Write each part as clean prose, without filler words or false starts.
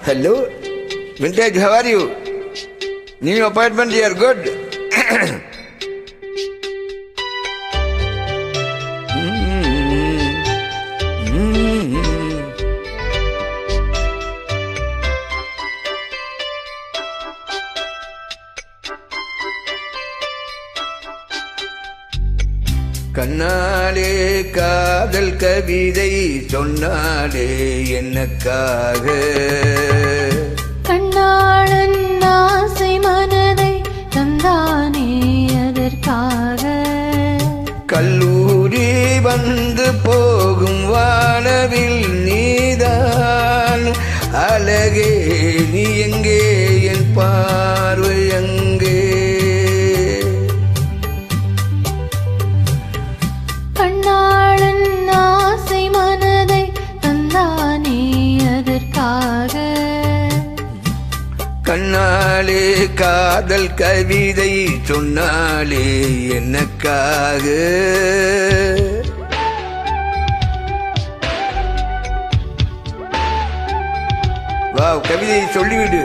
Hello, Vintage, how are you? New appointment here, good. கண்ணாலே காதல் கவிதை சொன்னாலே என்னக்காக கண்ணாளன் ஆசை மனதை தந்தானே அதற்காக கல்லூரி வந்து போகும் வானவில் நீதான் அழகே நீ எங்கே என் பார்வை எங்கே கண்ணாளன் ஆசை மனதை தந்தானே அதற்காக கண்ணாலே காதல் கவிதை சொன்னாலே என்னக்காக வாவ் கவிதை சொல்லிவிடு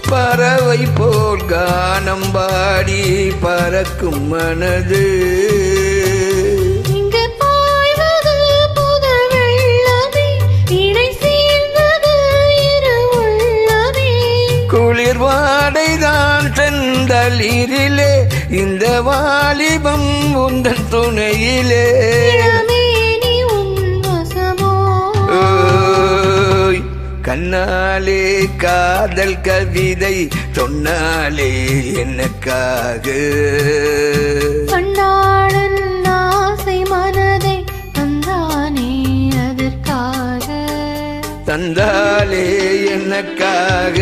பறவை போல் கானம் பாடி பறக்கும் மனது இங்கு பாய்வது புது வெள்ளமே இணை சேர்ந்தது இரு உள்ளமே குளிர் வாடைதான் செந்தளிரிலே இந்த வாலிபம் உந்தன் துணையிலே கண்ணாலே காதல் கவிதை சொன்னாலே என்னக்காக கண்ணாளன் ஆசை மனதை தந்தானே அதற்காக தந்தாலே என்னக்காக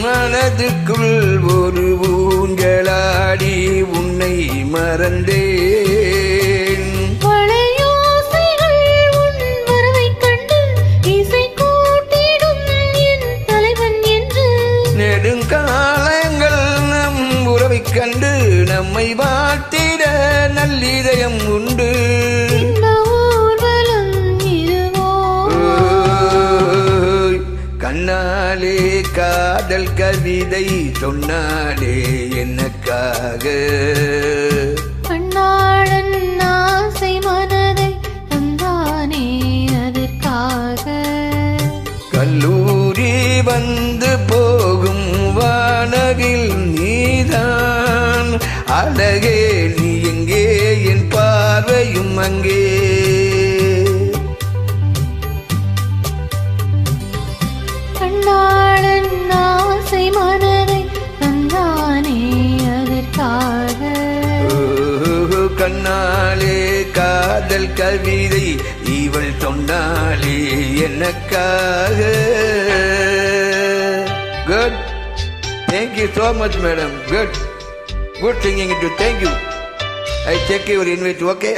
மனதுக்குள் ஒரு ஊஞ்சலாடி உன்னை மறந்தேன் பழையோசைகள் உன் வரவைக் கண்டு இசை கூட்டிடும் என் தலைவன் என்று நெடுங்காலங்கள் நம் உறவைக் கண்டு நம்மை வாழ்த்திட நல்லிதயம் உண்டு கண்ணாலே காதல் கவிதை சொன்னாலே என்னக்காக கண்ணாளன் ஆசை மனதை தந்தானே அதற்காக கல்லூரி வந்து போகும் வானவில் நீதான் அழகே நீ எங்கே என் பார்வையும் அங்கே கண்ணாளன் ஆசை மனதை தந்தானே அதற்காக கண்ணாலே காதல் கவிதை இவள் சொன்னாலே என்னக்காக good thank you so much madam good singing it thank you I check your invite okay